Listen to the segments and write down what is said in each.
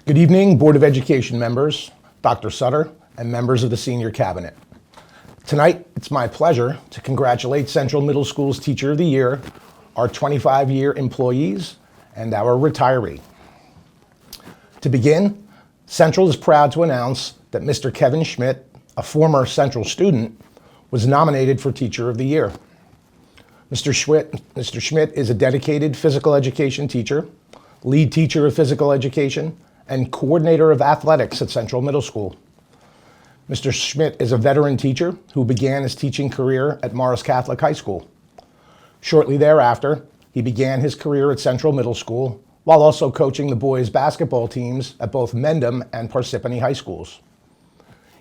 Good evening, Board of Education members, Dr. Sutter, and members of the Senior Cabinet. Tonight, it's my pleasure to congratulate Central Middle School's Teacher of the Year, our 25-year employees, and our retiree. To begin, Central is proud to announce that Mr. Kevin Schmidt, a former Central student, was nominated for Teacher of the Year. Mr. Schmidt is a dedicated physical education teacher, lead teacher of physical education, and coordinator of athletics at Central Middle School. Mr. Schmidt is a veteran teacher who began his teaching career at Morris Catholic High School. Shortly thereafter, he began his career at Central Middle School while also coaching the boys' basketball teams at both Mendham and Parsippany High schools.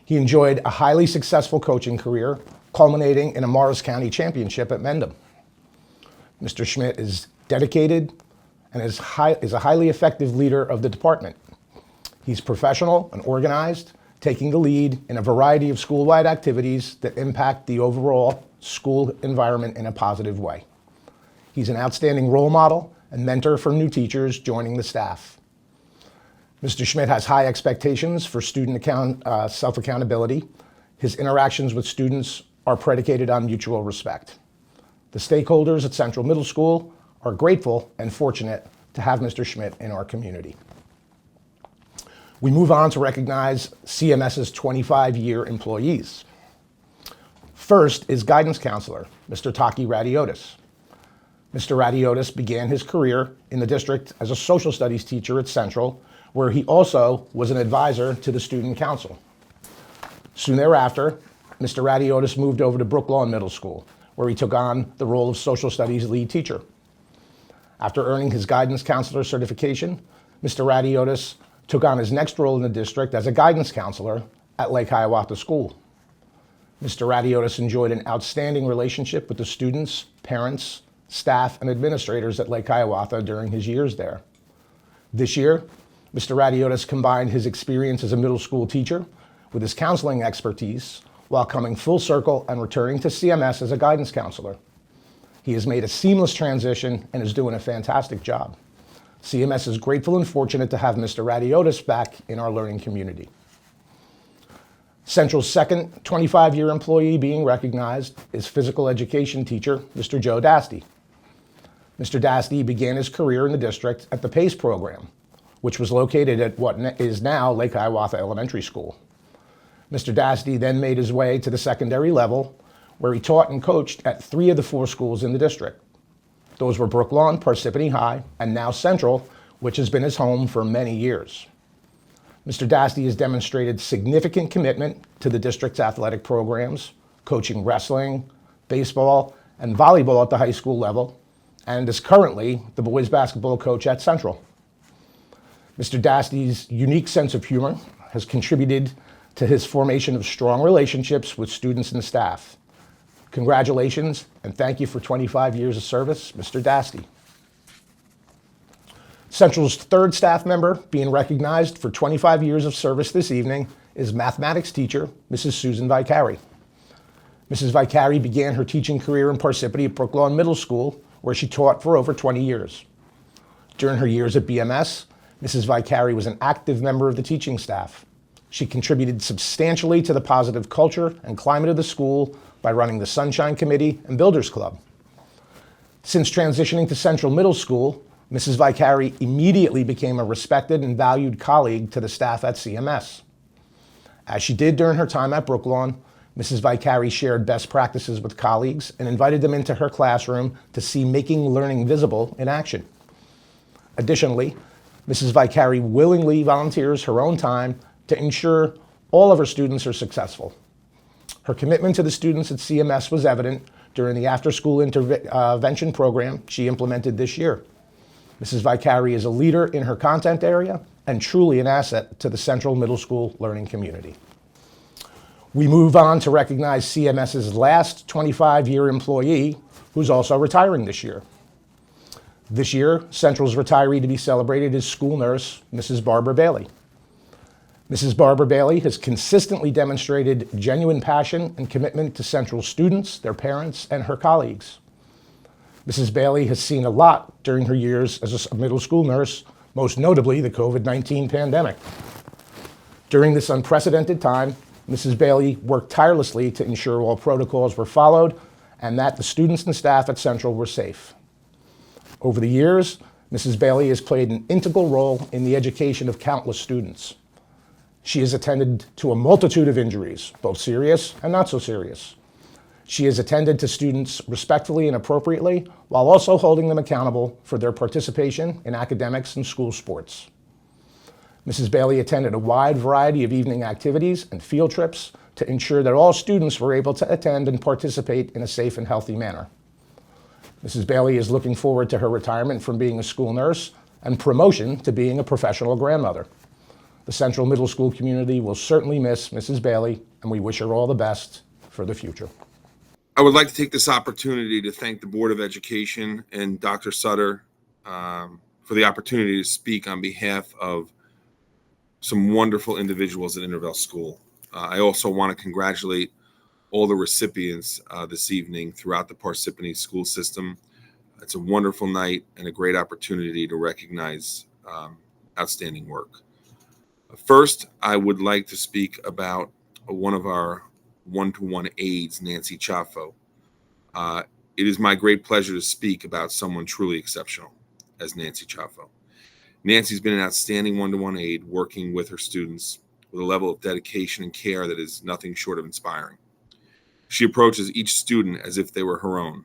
He enjoyed a highly successful coaching career, culminating in a Morris County championship at Mendham. Mr. Schmidt is dedicated and is a highly effective leader of the department. He's professional and organized, taking the lead in a variety of school-wide activities that impact the overall school environment in a positive way. He's an outstanding role model and mentor for new teachers joining the staff. Mr. Schmidt has high expectations for student self-accountability. His interactions with students are predicated on mutual respect. The stakeholders at Central Middle School are grateful and fortunate to have Mr. Schmidt in our community. We move on to recognize CMS's 25-year employees. First is guidance counselor, Mr. Taki Radiotis. Mr. Radiotis began his career in the district as a social studies teacher at Central, where he also was an advisor to the student council. Soon thereafter, Mr. Radiotis moved over to Brooklawn Middle School, where he took on the role of social studies lead teacher. After earning his guidance counselor certification, Mr. Radiotis took on his next role in the district as a guidance counselor at Lake Hiawatha School. Mr. Radiotis enjoyed an outstanding relationship with the students, parents, staff, and administrators at Lake Hiawatha during his years there. This year, Mr. Radiotis combined his experience as a middle school teacher with his counseling expertise while coming full circle and returning to CMS as a guidance counselor. He has made a seamless transition and is doing a fantastic job. CMS is grateful and fortunate to have Mr. Radiotis back in our learning community. Central's second 25-year employee being recognized is physical education teacher, Mr. Joe Dasty. Mr. Dasty began his career in the district at the PACE program, which was located at what is now Lake Hiawatha Elementary School. Mr. Dasty then made his way to the secondary level, where he taught and coached at 3 of the 4 schools in the district. Those were Brooklawn, Parsippany High, and now Central, which has been his home for many years. Mr. Dasty has demonstrated significant commitment to the district's athletic programs, coaching wrestling, baseball, and volleyball at the high school level, and is currently the boys basketball coach at Central. Mr. Dasty's unique sense of humor has contributed to his formation of strong relationships with students and staff. Congratulations, and thank you for 25 years of service, Mr. Dasty. Central's third staff member being recognized for 25 years of service this evening is mathematics teacher, Mrs. Susan Vicari. Mrs. Vicari began her teaching career in Parsippany at Brooklawn Middle School, where she taught for over 20 years. During her years at BMS, Mrs. Vicari was an active member of the teaching staff. She contributed substantially to the positive culture and climate of the school by running the Sunshine Committee and Builders Club. Since transitioning to Central Middle School, Mrs. Vicari immediately became a respected and valued colleague to the staff at CMS. As she did during her time at Brooklawn, Mrs. Vicari shared best practices with colleagues and invited them into her classroom to see making learning visible in action. Additionally, Mrs. Vicari willingly volunteers her own time to ensure all of her students are successful. Her commitment to the students at CMS was evident during the after-school intervention program she implemented this year. Mrs. Vicari is a leader in her content area and truly an asset to the Central Middle School learning community. We move on to recognize CMS's last 25-year employee, who's also retiring this year. This year, Central's retiree to be celebrated is school nurse, Mrs. Barbara Bailey. Mrs. Barbara Bailey has consistently demonstrated genuine passion and commitment to Central students, their parents, and her colleagues. Mrs. Bailey has seen a lot during her years as a middle school nurse, most notably the COVID-19 pandemic. During this unprecedented time, Mrs. Bailey worked tirelessly to ensure all protocols were followed and that the students and staff at Central were safe. Over the years, Mrs. Bailey has played an integral role in the education of countless students. She has attended to a multitude of injuries, both serious and not so serious. She has attended to students respectfully and appropriately, while also holding them accountable for their participation in academics and school sports. Mrs. Bailey attended a wide variety of evening activities and field trips to ensure that all students were able to attend and participate in a safe and healthy manner. Mrs. Bailey is looking forward to her retirement from being a school nurse and promotion to being a professional grandmother. The Central Middle School community will certainly miss Mrs. Bailey, and we wish her all the best for the future. I would like to take this opportunity to thank the Board of Education and Dr. Sutter for the opportunity to speak on behalf of some wonderful individuals at Intervale School. I also want to congratulate all the recipients this evening throughout the Parsippany school system. It's a wonderful night and a great opportunity to recognize outstanding work. First, I would like to speak about one of our one-to-one aides, Nancy Chaffo. It is my great pleasure to speak about someone truly exceptional as Nancy Chaffo. Nancy's been an outstanding one-to-one aide working with her students with a level of dedication and care that is nothing short of inspiring. She approaches each student as if they were her own,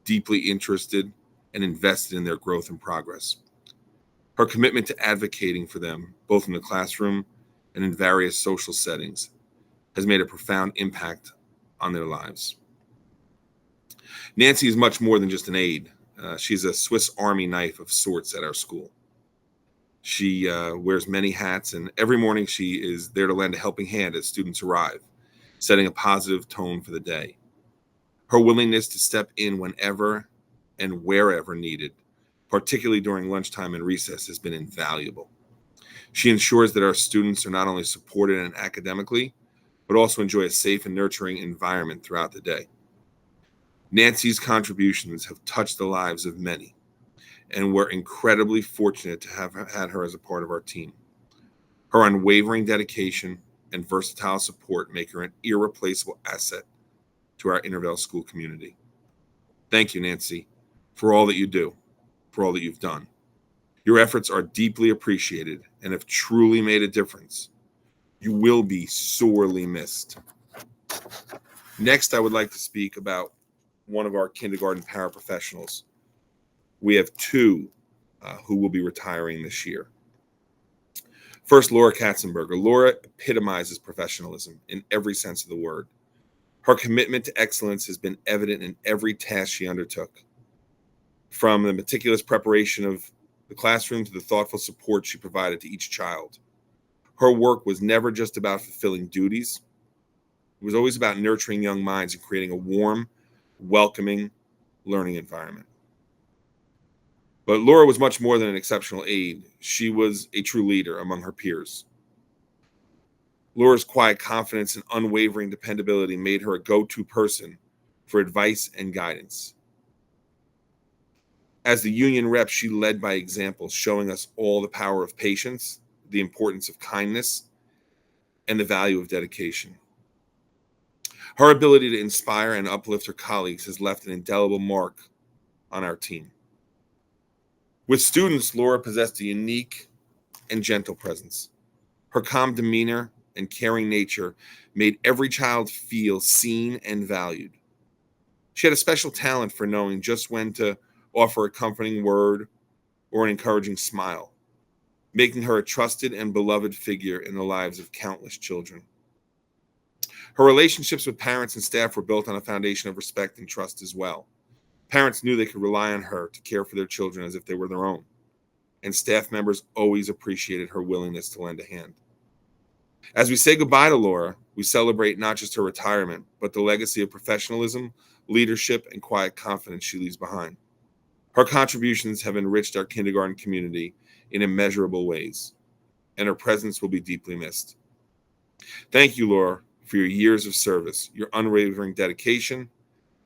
deeply interested and invested in their growth and progress. Her commitment to advocating for them, both in the classroom and in various social settings, has made a profound impact on their lives. Nancy is much more than just an aide. She's a Swiss Army knife of sorts at our school. She wears many hats, and every morning she is there to lend a helping hand as students arrive, setting a positive tone for the day. Her willingness to step in whenever and wherever needed, particularly during lunchtime and recess, has been invaluable. She ensures that our students are not only supported and academically, but also enjoy a safe and nurturing environment throughout the day. Nancy's contributions have touched the lives of many, and we're incredibly fortunate to have had her as a part of our team. Her unwavering dedication and versatile support make her an irreplaceable asset to our Intervale School community. Thank you, Nancy, for all that you do, for all that you've done. Your efforts are deeply appreciated and have truly made a difference. You will be sorely missed. Next, I would like to speak about one of our kindergarten paraprofessionals. We have two who will be retiring this year. First, Laura Katzenberger. Laura epitomizes professionalism in every sense of the word. Her commitment to excellence has been evident in every task she undertook. From the meticulous preparation of the classroom to the thoughtful support she provided to each child. Her work was never just about fulfilling duties. It was always about nurturing young minds and creating a warm, welcoming learning environment. But Laura was much more than an exceptional aide. She was a true leader among her peers. Laura's quiet confidence and unwavering dependability made her a go-to person for advice and guidance. As the union rep, she led by example, showing us all the power of patience, the importance of kindness, and the value of dedication. Her ability to inspire and uplift her colleagues has left an indelible mark on our team. With students, Laura possessed a unique and gentle presence. Her calm demeanor and caring nature made every child feel seen and valued. She had a special talent for knowing just when to offer a comforting word or an encouraging smile, making her a trusted and beloved figure in the lives of countless children. Her relationships with parents and staff were built on a foundation of respect and trust as well. Parents knew they could rely on her to care for their children as if they were their own, and staff members always appreciated her willingness to lend a hand. As we say goodbye to Laura, we celebrate not just her retirement, but the legacy of professionalism, leadership, and quiet confidence she leaves behind. Her contributions have enriched our kindergarten community in immeasurable ways, and her presence will be deeply missed. Thank you, Laura, for your years of service, your unwavering dedication,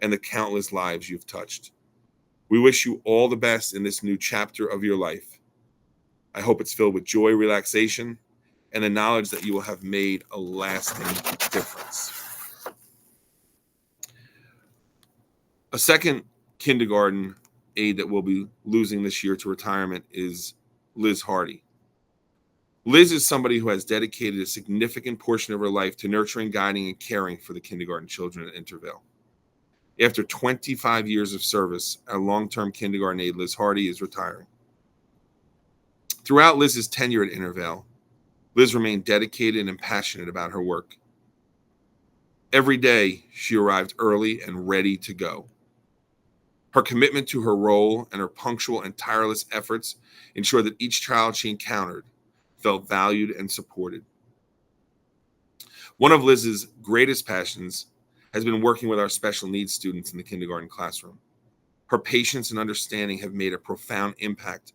and the countless lives you've touched. We wish you all the best in this new chapter of your life. I hope it's filled with joy, relaxation, and the knowledge that you will have made a lasting difference. A second kindergarten aide that we'll be losing this year to retirement is Liz Hardy. Liz is somebody who has dedicated a significant portion of her life to nurturing, guiding, and caring for the kindergarten children at Intervale. After 25 years of service, our long-term kindergarten aide, Liz Hardy, is retiring. Throughout Liz's tenure at Intervale, Liz remained dedicated and passionate about her work. Every day, she arrived early and ready to go. Her commitment to her role and her punctual and tireless efforts ensured that each child she encountered felt valued and supported. One of Liz's greatest passions has been working with our special needs students in the kindergarten classroom. Her patience and understanding have made a profound impact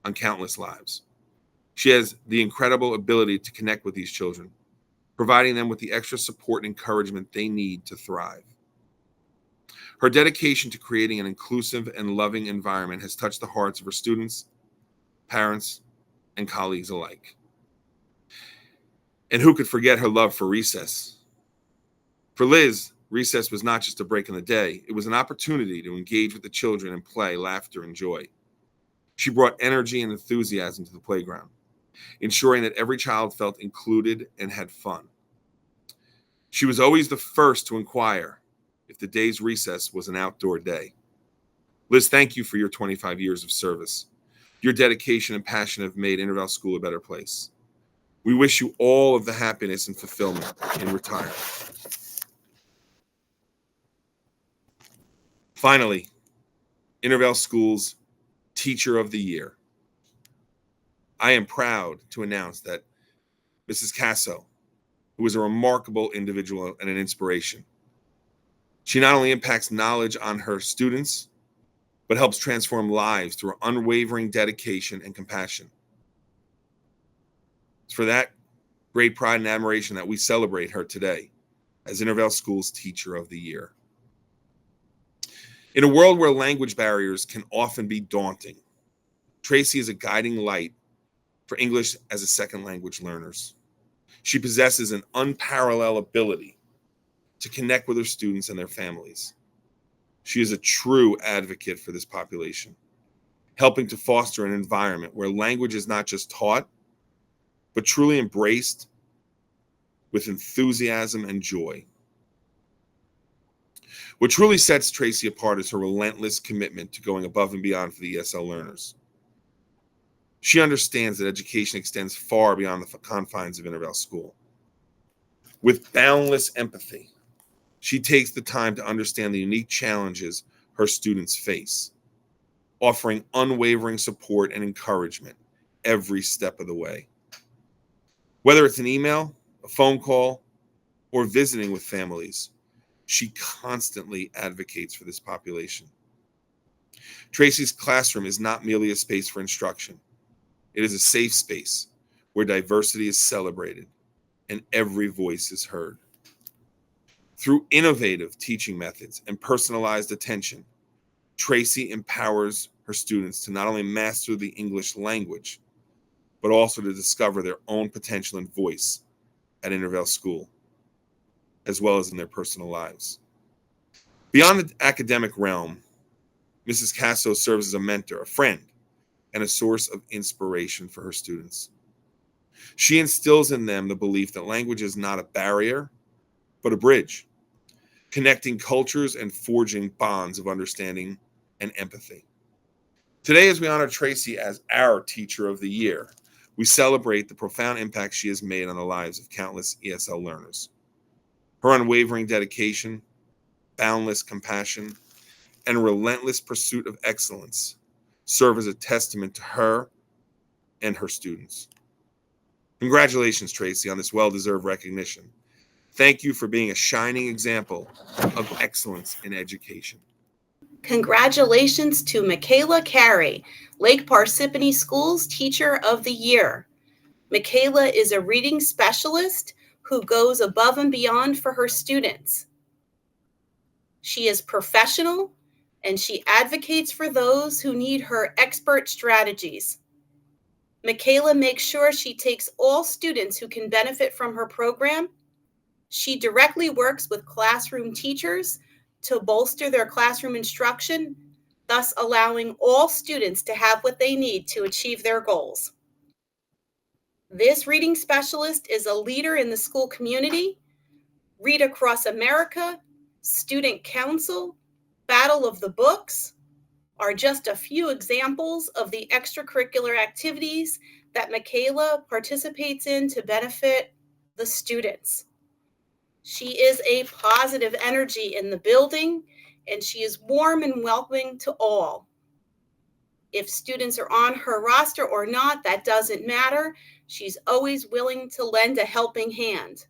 on countless lives. She has the incredible ability to connect with these children, providing them with the extra support and encouragement they need to thrive. Her dedication to creating an inclusive and loving environment has touched the hearts of her students, parents, and colleagues alike. And who could forget her love for recess? For Liz, recess was not just a break in the day, it was an opportunity to engage with the children and play, laughter, and joy. She brought energy and enthusiasm to the playground, ensuring that every child felt included and had fun. She was always the first to inquire if the day's recess was an outdoor day. Liz, thank you for your 25 years of service. Your dedication and passion have made Intervale School a better place. We wish you all of the happiness and fulfillment in retirement. Finally, Intervale School's Teacher of the Year. I am proud to announce that Mrs. Casso, who is a remarkable individual and an inspiration. She not only impacts knowledge on her students, but helps transform lives through her unwavering dedication and compassion. It's for that great pride and admiration that we celebrate her today as Intervale School's Teacher of the Year. In a world where language barriers can often be daunting, Tracy is a guiding light for English as a second language learners. She possesses an unparalleled ability to connect with her students and their families. She is a true advocate for this population, helping to foster an environment where language is not just taught, but truly embraced with enthusiasm and joy. What truly sets Tracy apart is her relentless commitment to going above and beyond for the ESL learners. She understands that education extends far beyond the confines of Intervale School. With boundless empathy, she takes the time to understand the unique challenges her students face, offering unwavering support and encouragement every step of the way. Whether it's an email, a phone call, or visiting with families, she constantly advocates for this population. Tracy's classroom is not merely a space for instruction. It is a safe space where diversity is celebrated and every voice is heard. Through innovative teaching methods and personalized attention, Tracy empowers her students to not only master the English language, but also to discover their own potential and voice at Intervale School, as well as in their personal lives. Beyond the academic realm, Mrs. Casso serves as a mentor, a friend, and a source of inspiration for her students. She instills in them the belief that language is not a barrier, but a bridge, connecting cultures and forging bonds of understanding and empathy. Today, as we honor Tracy as our Teacher of the Year, we celebrate the profound impact she has made on the lives of countless ESL learners. Her unwavering dedication, boundless compassion, and relentless pursuit of excellence serve as a testament to her and her students. Congratulations, Tracy, on this well-deserved recognition. Thank you for being a shining example of excellence in education. Congratulations to Michaela Carey, Lake Parsippany School's Teacher of the Year. Michaela is a reading specialist who goes above and beyond for her students. She is professional and she advocates for those who need her expert strategies. Michaela makes sure she takes all students who can benefit from her program. She directly works with classroom teachers to bolster their classroom instruction, thus allowing all students to have what they need to achieve their goals. This reading specialist is a leader in the school community. Read Across America, Student Council, Battle of the Books are just a few examples of the extracurricular activities that Michaela participates in to benefit the students. She is a positive energy in the building, and she is warm and welcoming to all. If students are on her roster or not, that doesn't matter. She's always willing to lend a helping hand.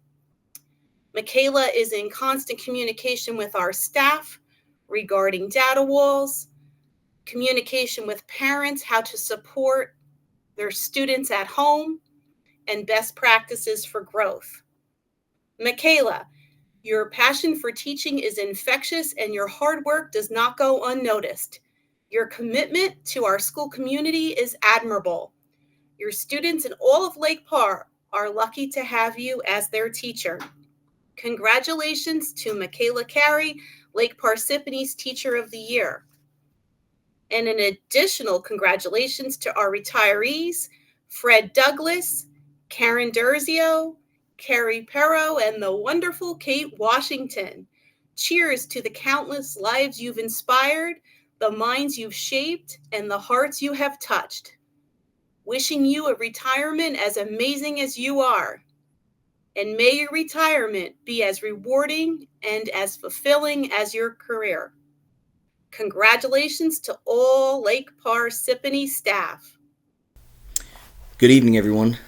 Michaela is in constant communication with our staff regarding data walls, communication with parents, how to support their students at home, and best practices for growth. Michaela, your passion for teaching is infectious and your hard work does not go unnoticed. Your commitment to our school community is admirable. Your students in all of Lake Par are lucky to have you as their teacher. Congratulations to Michaela Carey, Lake Parsippany's Teacher of the Year. And an additional congratulations to our retirees, Fred Douglas, Karen Durzio, Carrie Perro, and the wonderful Kate Washington. Cheers to the countless lives you've inspired, the minds you've shaped, and the hearts you have touched. Wishing you a retirement as amazing as you are. And may your retirement be as rewarding and as fulfilling as your career. Congratulations to all Lake Parsippany staff. Good evening, everyone.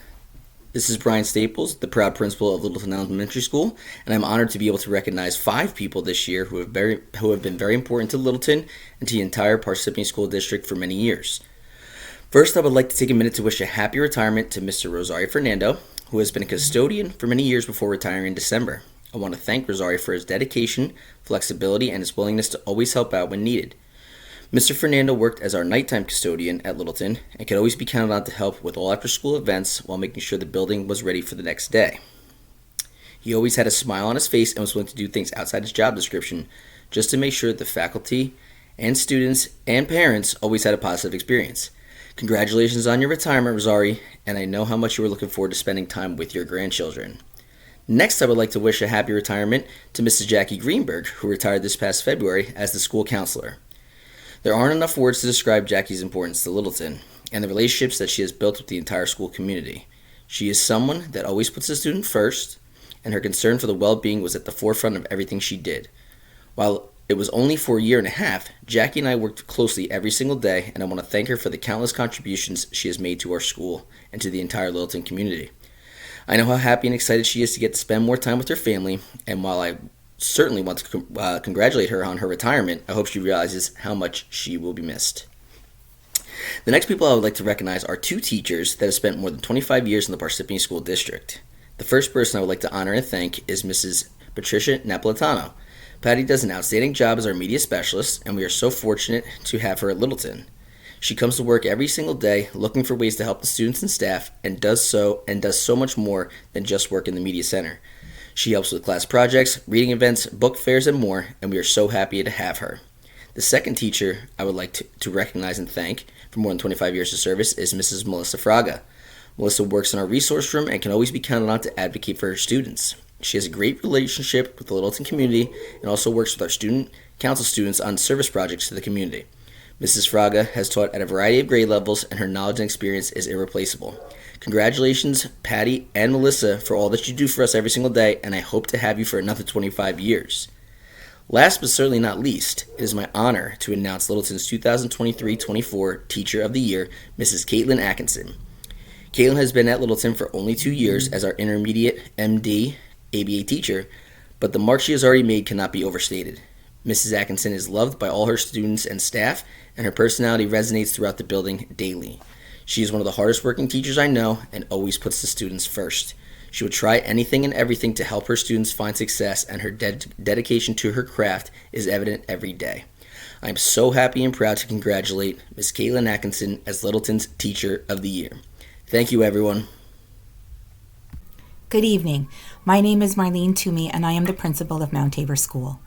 This is Brian Staples, the proud principal of Littleton Elementary School, and I'm honored to be able to recognize 5 people this year who have been very important to Littleton and to the entire Parsippany School District for many years. First, I would like to take a minute to wish a happy retirement to Mr. Rosario Fernando, who has been a custodian for many years before retiring in December. I want to thank Rosario for his dedication, flexibility, and his willingness to always help out when needed. Mr. Fernando worked as our nighttime custodian at Littleton and could always be counted on to help with all after-school events while making sure the building was ready for the next day. He always had a smile on his face and was willing to do things outside his job description just to make sure the faculty and students and parents always had a positive experience. Congratulations on your retirement, Rosario, and I know how much you were looking forward to spending time with your grandchildren. Next, I would like to wish a happy retirement to Mrs. Jackie Greenberg, who retired this past February as the school counselor. There aren't enough words to describe Jackie's importance to Littleton and the relationships that she has built with the entire school community. She is someone that always puts the student first, and her concern for the well-being was at the forefront of everything she did. While it was only for a year and a half, Jackie and I worked closely every single day, and I want to thank her for the countless contributions she has made to our school and to the entire Littleton community. I know how happy and excited she is to get to spend more time with her family, and while I certainly want to congratulate her on her retirement, I hope she realizes how much she will be missed. The next people I would like to recognize are 2 teachers that have spent more than 25 years in the Parsippany School District. The first person I would like to honor and thank is Mrs. Patricia Napolitano. Patty does an outstanding job as our media specialist, and we are so fortunate to have her at Littleton. She comes to work every single day looking for ways to help the students and staff and does so much more than just work in the media center. She helps with class projects, reading events, book fairs, and more, and we are so happy to have her. The second teacher I would like to recognize and thank for more than 25 years of service is Mrs. Melissa Fraga. Melissa works in our resource room and can always be counted on to advocate for her students. She has a great relationship with the Littleton community and also works with our student council students on service projects to the community. Mrs. Fraga has taught at a variety of grade levels, and her knowledge and experience is irreplaceable. Congratulations, Patty and Melissa, for all that you do for us every single day, and I hope to have you for another 25 years. Last but certainly not least, it is my honor to announce Littleton's 2023-24 Teacher of the Year, Mrs. Caitlin Atkinson. Caitlin has been at Littleton for only 2 years as our intermediate MD ABA teacher, but the mark she has already made cannot be overstated. Mrs. Atkinson is loved by all her students and staff, and her personality resonates throughout the building daily. She is one of the hardest working teachers I know and always puts the students first. She would try anything and everything to help her students find success, and her dedication to her craft is evident every day. I am so happy and proud to congratulate Ms. Caitlin Atkinson as Littleton's Teacher of the Year. Thank you, everyone. Good evening. My name is Marlene Toomey, and I am the principal of Mount Tabor School.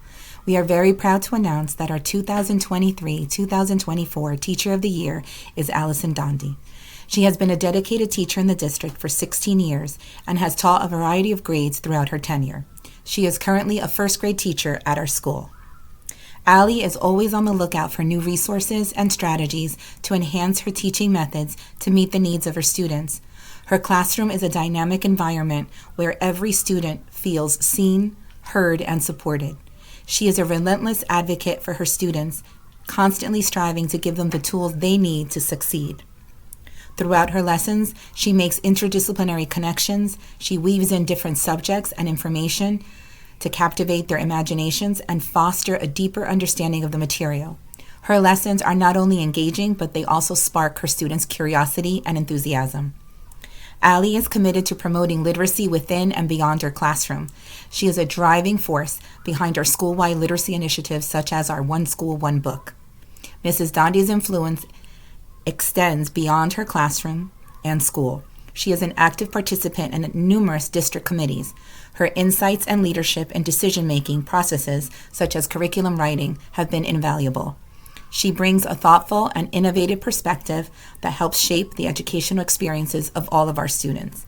We are very proud to announce that our 2023-2024 Teacher of the Year is Allison Dondy. She has been a dedicated teacher in the district for 16 years and has taught a variety of grades throughout her tenure. She is currently a first grade teacher at our school. Allie is always on the lookout for new resources and strategies to enhance her teaching methods to meet the needs of her students. Her classroom is a dynamic environment where every student feels seen, heard, and supported. She is a relentless advocate for her students, constantly striving to give them the tools they need to succeed. Throughout her lessons, she makes interdisciplinary connections. She weaves in different subjects and information to captivate their imaginations and foster a deeper understanding of the material. Her lessons are not only engaging, but they also spark her students' curiosity and enthusiasm. Allie is committed to promoting literacy within and beyond her classroom. She is a driving force behind our school-wide literacy initiatives such as our One School, One Book. Mrs. Dondy's influence extends beyond her classroom and school. She is an active participant in numerous district committees. Her insights and leadership in decision-making processes, such as curriculum writing, have been invaluable. She brings a thoughtful and innovative perspective that helps shape the educational experiences of all of our students.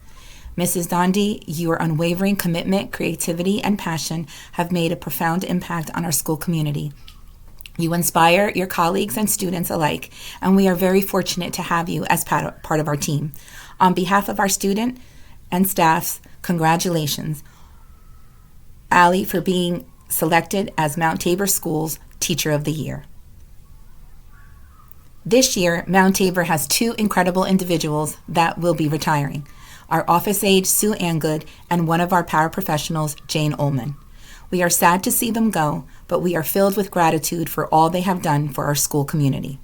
Mrs. Dondy, your unwavering commitment, creativity, and passion have made a profound impact on our school community. You inspire your colleagues and students alike, and we are very fortunate to have you as part of our team. On behalf of our student and staffs, congratulations, Allie, for being selected as Mount Tabor School's Teacher of the Year. This year, Mount Tabor has two incredible individuals that will be retiring: our office aide, Sue Angood, and one of our paraprofessionals, Jane Ullman. We are sad to see them go, but we are filled with gratitude for all they have done for our school community.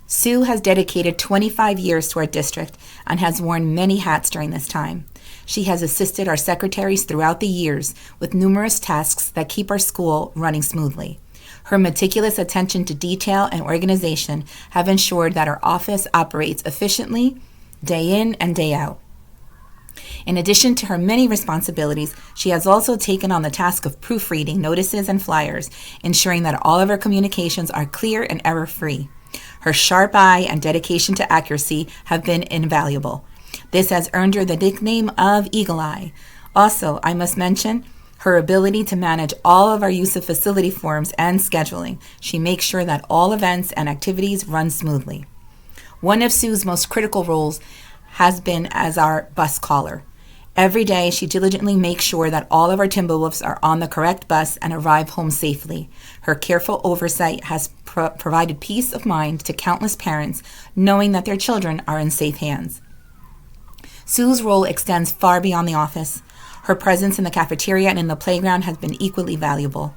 Sue has dedicated 25 years to our district and has worn many hats during this time. She has assisted our secretaries throughout the years with numerous tasks that keep our school running smoothly. Her meticulous attention to detail and organization have ensured that our office operates efficiently, day in and day out. In addition to her many responsibilities, she has also taken on the task of proofreading notices and flyers, ensuring that all of her communications are clear and error-free. Her sharp eye and dedication to accuracy have been invaluable. This has earned her the nickname of Eagle Eye. Also, I must mention her ability to manage all of our use of facility forms and scheduling. She makes sure that all events and activities run smoothly. One of Sue's most critical roles has been as our bus caller. Every day, she diligently makes sure that all of our Timberwolves are on the correct bus and arrive home safely. Her careful oversight has provided peace of mind to countless parents, knowing that their children are in safe hands. Sue's role extends far beyond the office. Her presence in the cafeteria and in the playground has been equally valuable,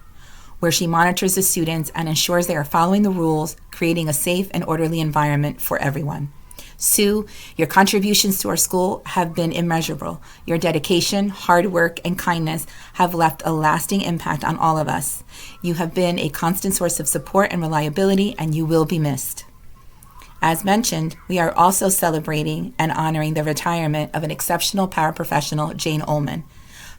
where she monitors the students and ensures they are following the rules, creating a safe and orderly environment for everyone. Sue, your contributions to our school have been immeasurable. Your dedication, hard work, and kindness have left a lasting impact on all of us. You have been a constant source of support and reliability, and you will be missed. As mentioned, we are also celebrating and honoring the retirement of an exceptional paraprofessional, Jane Ullman.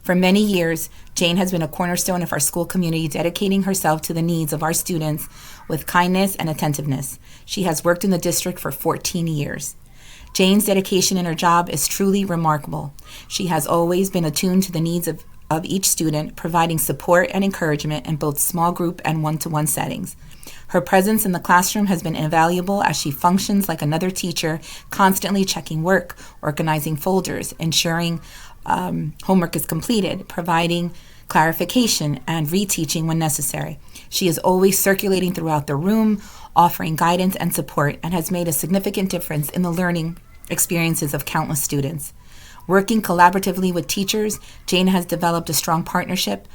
For many years, Jane has been a cornerstone of our school community, dedicating herself to the needs of our students with kindness and attentiveness. She has worked in the district for 14 years. Jane's dedication in her job is truly remarkable. She has always been attuned to the needs of each student, providing support and encouragement in both small group and one-to-one settings. Her presence in the classroom has been invaluable as she functions like another teacher, constantly checking work, organizing folders, ensuring homework is completed, providing clarification, and reteaching when necessary. She is always circulating throughout the room, offering guidance and support, and has made a significant difference in the learning experiences of countless students. Working collaboratively with teachers, Jane has developed a strong partnership,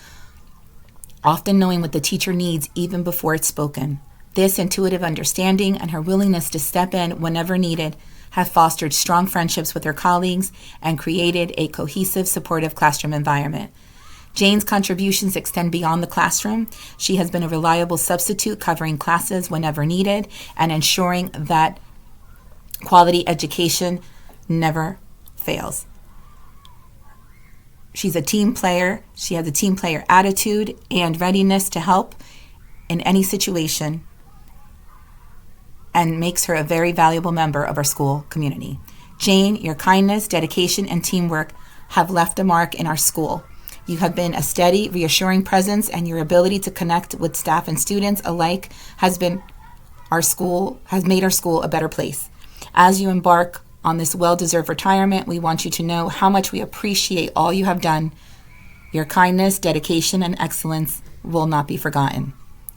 often knowing what the teacher needs even before it's spoken. This intuitive understanding and her willingness to step in whenever needed have fostered strong friendships with her colleagues and created a cohesive, supportive classroom environment. Jane's contributions extend beyond the classroom. She has been a reliable substitute, covering classes whenever needed and ensuring that quality education never fails. She's a team player. She has a team player attitude and readiness to help in any situation, and makes her a very valuable member of our school community. Jane, your kindness, dedication, and teamwork have left a mark in our school. You have been a steady, reassuring presence, and your ability to connect with staff and students alike has made our school a better place. As you embark on this well-deserved retirement, we want you to know how much we appreciate all you have done. Your kindness, dedication, and excellence will not be forgotten.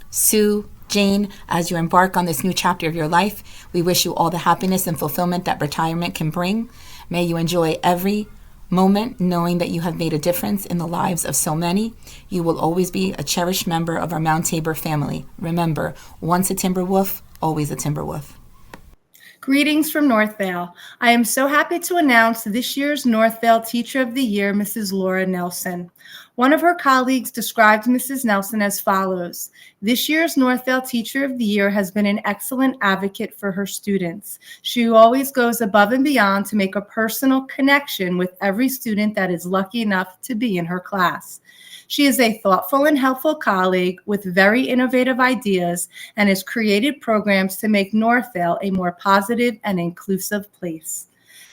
Sue, Jane, as you embark on this new chapter of your life, we wish you all the happiness and fulfillment that retirement can bring. May you enjoy every moment knowing that you have made a difference in the lives of so many. You will always be a cherished member of our Mount Tabor family. Remember, once a Timberwolf, always a Timberwolf. Greetings from Northvale. I am so happy to announce this year's Northvale Teacher of the Year, Mrs. Laura Nelson. One of her colleagues described Mrs. Nelson as follows: this year's Northvale Teacher of the Year has been an excellent advocate for her students. She always goes above and beyond to make a personal connection with every student that is lucky enough to be in her class. She is a thoughtful and helpful colleague with very innovative ideas and has created programs to make Northvale a more positive and inclusive place.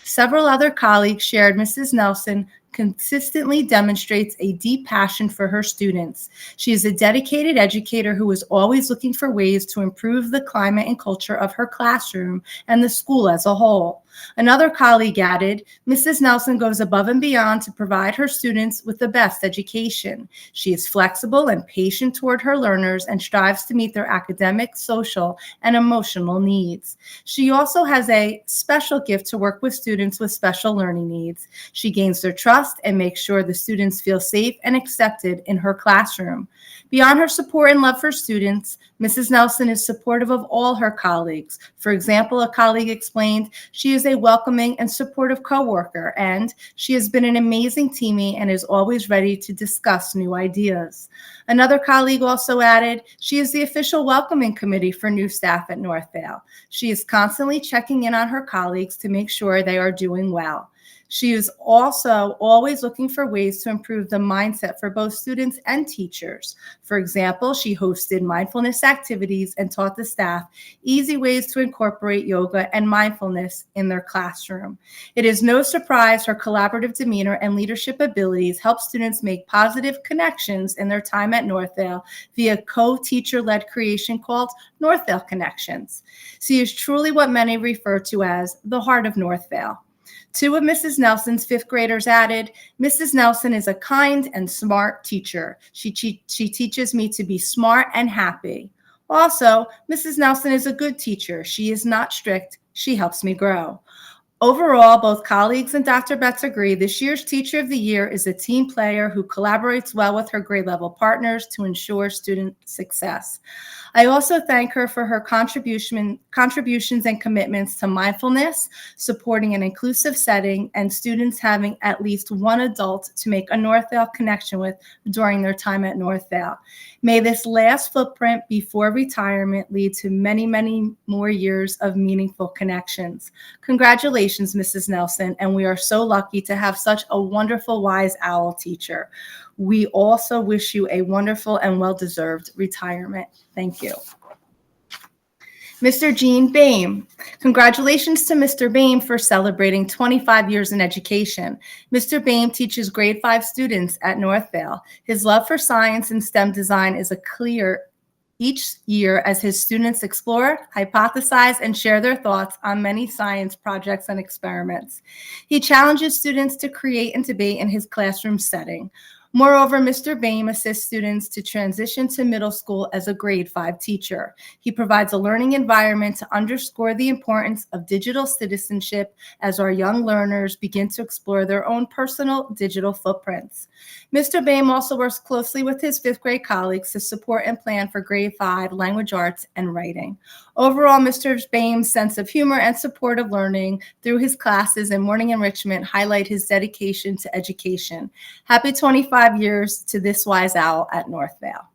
Several other colleagues shared Mrs. Nelson consistently demonstrates a deep passion for her students. She is a dedicated educator who is always looking for ways to improve the climate and culture of her classroom and the school as a whole. Another colleague added, Mrs. Nelson goes above and beyond to provide her students with the best education. She is flexible and patient toward her learners and strives to meet their academic, social, and emotional needs. She also has a special gift to work with students with special learning needs. She gains their trust and makes sure the students feel safe and accepted in her classroom. Beyond her support and love for students, Mrs. Nelson is supportive of all her colleagues. For example, a colleague explained, she is a welcoming and supportive coworker, and she has been an amazing teammate and is always ready to discuss new ideas. Another colleague also added, she is the official welcoming committee for new staff at Northvale. She is constantly checking in on her colleagues to make sure they are doing well. She is also always looking for ways to improve the mindset for both students and teachers. For example, she hosted mindfulness activities and taught the staff easy ways to incorporate yoga and mindfulness in their classroom. It is no surprise her collaborative demeanor and leadership abilities help students make positive connections in their time at Northvale via co-teacher-led creation called Northvale Connections. She is truly what many refer to as the heart of Northvale. Two of Mrs. Nelson's fifth graders added, Mrs. Nelson is a kind and smart teacher. She teaches me to be smart and happy. Also, Mrs. Nelson is a good teacher. She is not strict. She helps me grow. Overall, both colleagues and Dr. Betts agree this year's Teacher of the Year is a team player who collaborates well with her grade level partners to ensure student success. I also thank her for her contributions and commitments to mindfulness, supporting an inclusive setting, and students having at least one adult to make a Northvale connection with during their time at Northvale. May this last footprint before retirement lead to many, many more years of meaningful connections. Congratulations, Mrs. Nelson, and we are so lucky to have such a wonderful wise owl teacher. We also wish you a wonderful and well-deserved retirement. Thank you. Mr. Gene Boehm. Congratulations to Mr. Boehm for celebrating 25 years in education. Mr. Boehm teaches grade 5 students at Northvale. His love for science and STEM design is clear each year as his students explore, hypothesize, and share their thoughts on many science projects and experiments. He challenges students to create and debate in his classroom setting. Moreover, Mr. Boehm assists students to transition to middle school as a grade 5 teacher. He provides a learning environment to underscore the importance of digital citizenship as our young learners begin to explore their own personal digital footprints. Mr. Boehm also works closely with his 5th grade colleagues to support and plan for grade 5 language arts and writing. Overall, Mr. Boehm's sense of humor and support of learning through his classes and morning enrichment highlight his dedication to education. Happy 25 years to this wise owl at Northvale.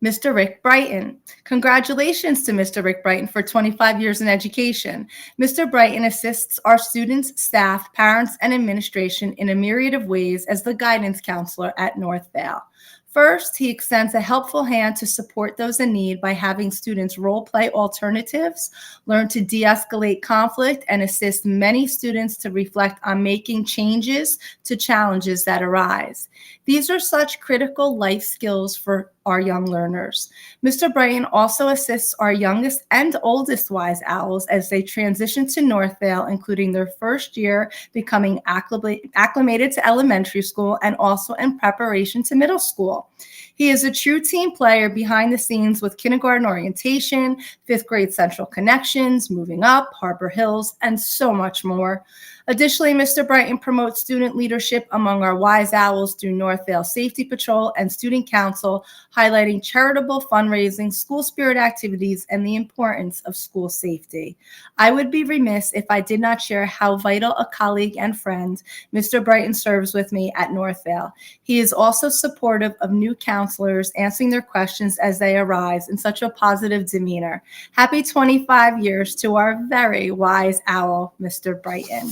Mr. Rick Brighton. Congratulations to Mr. Rick Brighton for 25 years in education. Mr. Brighton assists our students, staff, parents, and administration in a myriad of ways as the guidance counselor at Northvale. First, he extends a helpful hand to support those in need by having students role-play alternatives, learn to de-escalate conflict, and assist many students to reflect on making changes to challenges that arise. These are such critical life skills for our young learners. Mr. Brighton also assists our youngest and oldest wise owls as they transition to Northvale, including their first year becoming acclimated to elementary school and also in preparation to middle school. He is a true team player behind the scenes with kindergarten orientation, fifth grade central connections, moving up, Harbor Hills, and so much more. Additionally, Mr. Brighton promotes student leadership among our wise owls through Northvale Safety Patrol and Student Council, highlighting charitable fundraising, school spirit activities, and the importance of school safety. I would be remiss if I did not share how vital a colleague and friend Mr. Brighton serves with me at Northvale. He is also supportive of new counselors, answering their questions as they arise in such a positive demeanor. Happy 25 years to our very wise owl, Mr. Brighton.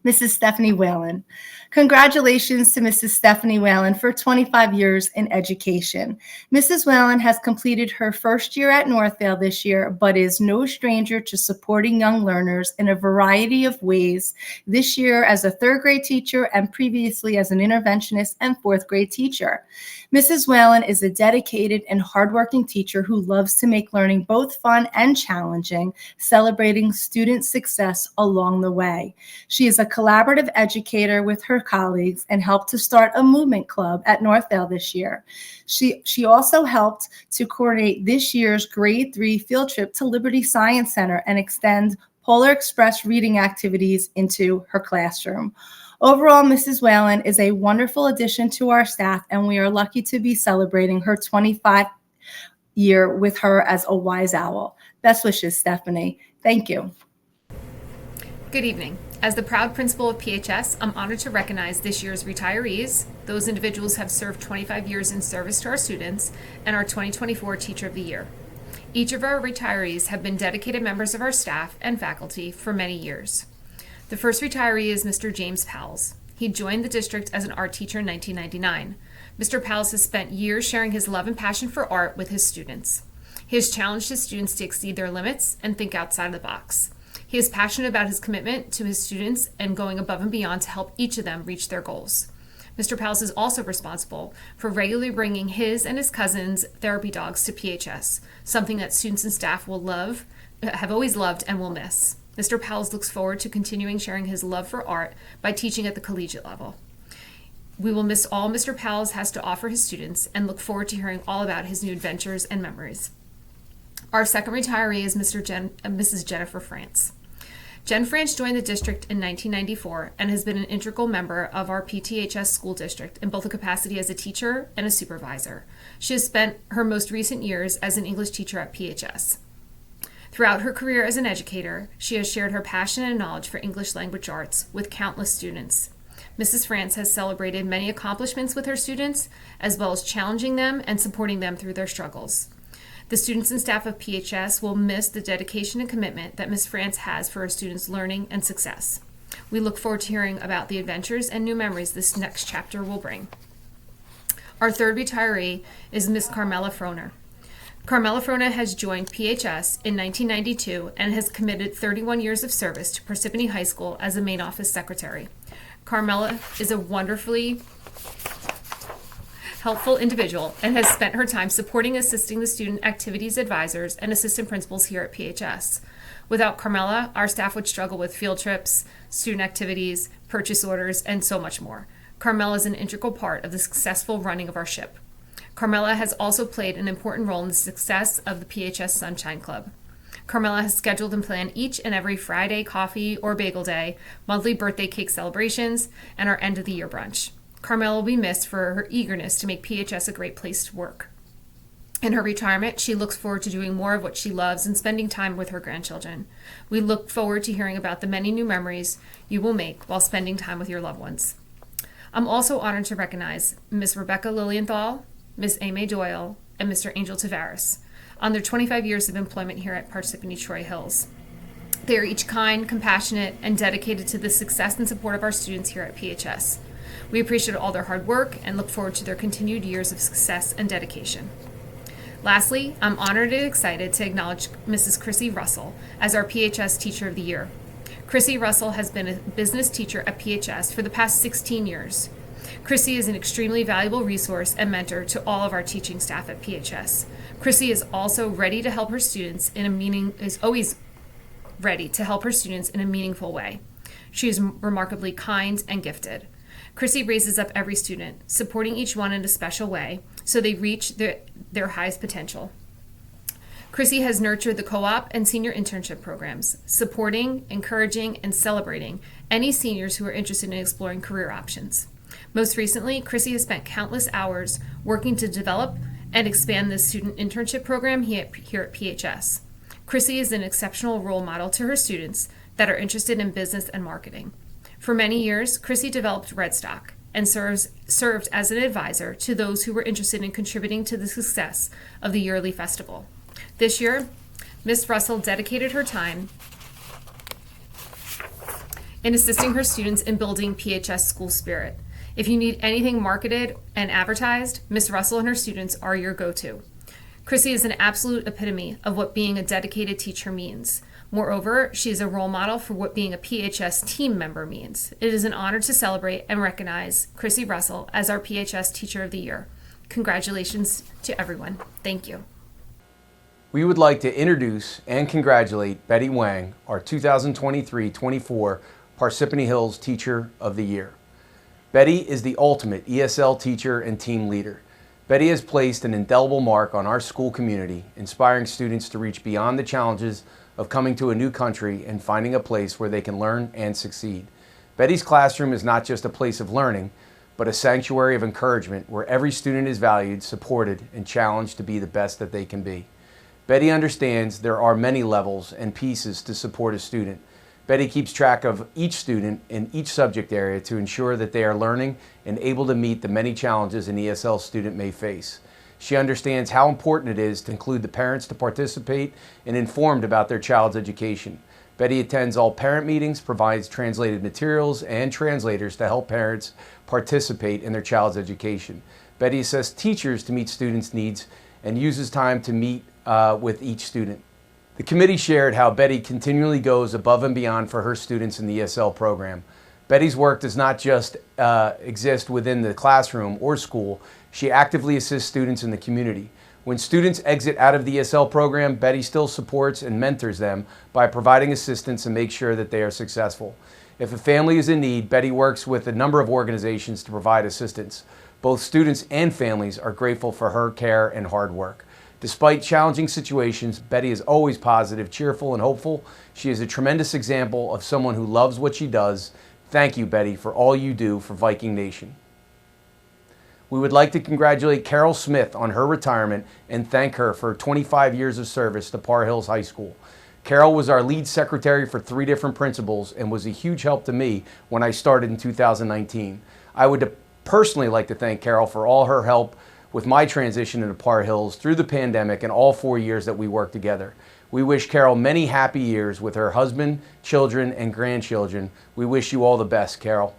Mrs. Stephanie Whalen. Congratulations to Mrs. Stephanie Whalen for 25 years in education. Mrs. Whalen has completed her first year at Northvale this year, but is no stranger to supporting young learners in a variety of ways this year as a third grade teacher and previously as an interventionist and fourth grade teacher. Mrs. Whalen is a dedicated and hardworking teacher who loves to make learning both fun and challenging, celebrating student success along the way. She is a collaborative educator with her colleagues and helped to start a movement club at Northvale this year. She also helped to coordinate this year's grade 3 field trip to Liberty Science Center and extend Polar Express reading activities into her classroom. Overall, Mrs. Whalen is a wonderful addition to our staff, and we are lucky to be celebrating her 25th year with her as a wise owl. Best wishes, Stephanie. Thank you. Good evening. As the proud principal of PHS, I'm honored to recognize this year's retirees. Those individuals have served 25 years in service to our students and our 2024 Teacher of the Year. Each of our retirees have been dedicated members of our staff and faculty for many years. The first retiree is Mr. James Powles. He joined the district as an art teacher in 1999. Mr. Powles has spent years sharing his love and passion for art with his students. He has challenged his students to exceed their limits and think outside of the box. He is passionate about his commitment to his students and going above and beyond to help each of them reach their goals. Mr. Powles is also responsible for regularly bringing his and his cousins' therapy dogs to PHS, something that students and staff have always loved and will miss. Mr. Powles looks forward to continuing sharing his love for art by teaching at the collegiate level. We will miss all Mr. Powles has to offer his students and look forward to hearing all about his new adventures and memories. Our second retiree is Mrs. Jennifer France. Jen France joined the district in 1994 and has been an integral member of our PTHS school district in both a capacity as a teacher and a supervisor. She has spent her most recent years as an English teacher at PHS. Throughout her career as an educator, she has shared her passion and knowledge for English language arts with countless students. Mrs. France has celebrated many accomplishments with her students, as well as challenging them and supporting them through their struggles. The students and staff of PHS will miss the dedication and commitment that Ms. France has for her students' learning and success. We look forward to hearing about the adventures and new memories this next chapter will bring. Our third retiree is Ms. Carmela Froner. Carmela Froner has joined PHS in 1992 and has committed 31 years of service to Parsippany High School as a main office secretary. Carmela is a wonderfully helpful individual and has spent her time supporting and assisting the student activities advisors and assistant principals here at PHS. Without Carmela, our staff would struggle with field trips, student activities, purchase orders, and so much more. Carmela is an integral part of the successful running of our ship. Carmela has also played an important role in the success of the PHS Sunshine Club. Carmela has scheduled and planned each and every Friday coffee or bagel day, monthly birthday cake celebrations, and our end of the year brunch. Carmela will be missed for her eagerness to make PHS a great place to work. In her retirement, she looks forward to doing more of what she loves and spending time with her grandchildren. We look forward to hearing about the many new memories you will make while spending time with your loved ones. I'm also honored to recognize Ms. Rebecca Lilienthal, Ms. Amy Doyle, and Mr. Angel Tavares on their 25 years of employment here at Parsippany Troy Hills. They are each kind, compassionate, and dedicated to the success and support of our students here at PHS. We appreciate all their hard work and look forward to their continued years of success and dedication. Lastly, I'm honored and excited to acknowledge Mrs. Chrissy Russell as our PHS Teacher of the Year. Chrissy Russell has been a business teacher at PHS for the past 16 years. Chrissy is an extremely valuable resource and mentor to all of our teaching staff at PHS. Chrissy is also ready to help her students always ready to help her students in a meaningful way. She is remarkably kind and gifted. Chrissy raises up every student, supporting each one in a special way so they reach their highest potential. Chrissy has nurtured the co-op and senior internship programs, supporting, encouraging, and celebrating any seniors who are interested in exploring career options. Most recently, Chrissy has spent countless hours working to develop and expand the student internship program here at PHS. Chrissy is an exceptional role model to her students that are interested in business and marketing. For many years, Chrissy developed Redstock and served as an advisor to those who were interested in contributing to the success of the yearly festival. This year, Ms. Russell dedicated her time in assisting her students in building PHS school spirit. If you need anything marketed and advertised, Ms. Russell and her students are your go-to. Chrissy is an absolute epitome of what being a dedicated teacher means. Moreover, she is a role model for what being a PHS team member means. It is an honor to celebrate and recognize Chrissy Russell as our PHS Teacher of the Year. Congratulations to everyone. Thank you. We would like to introduce and congratulate Betty Wang, our 2023-24 Parsippany Hills Teacher of the Year. Betty is the ultimate ESL teacher and team leader. Betty has placed an indelible mark on our school community, inspiring students to reach beyond the challenges of coming to a new country and finding a place where they can learn and succeed. Betty's classroom is not just a place of learning, but a sanctuary of encouragement where every student is valued, supported, and challenged to be the best that they can be. Betty understands there are many levels and pieces to support a student. Betty keeps track of each student in each subject area to ensure that they are learning and able to meet the many challenges an ESL student may face. She understands how important it is to include the parents to participate and informed about their child's education. Betty attends all parent meetings, provides translated materials and translators to help parents participate in their child's education. Betty assists teachers to meet students' needs and uses time to meet with each student. The committee shared how Betty continually goes above and beyond for her students in the ESL program. Betty's work does not just exist within the classroom or school. She actively assists students in the community. When students exit out of the ESL program, Betty still supports and mentors them by providing assistance and makes sure that they are successful. If a family is in need, Betty works with a number of organizations to provide assistance. Both students and families are grateful for her care and hard work. Despite challenging situations, Betty is always positive, cheerful, and hopeful. She is a tremendous example of someone who loves what she does. Thank you, Betty, for all you do for Viking Nation. We would like to congratulate Carol Smith on her retirement and thank her for 25 years of service to Par Hills High School. Carol was our lead secretary for 3 different principals and was a huge help to me when I started in 2019. I would personally like to thank Carol for all her help with my transition into Par Hills through the pandemic and all 4 years that we worked together. We wish Carol many happy years with her husband, children, and grandchildren. We wish you all the best, Carol.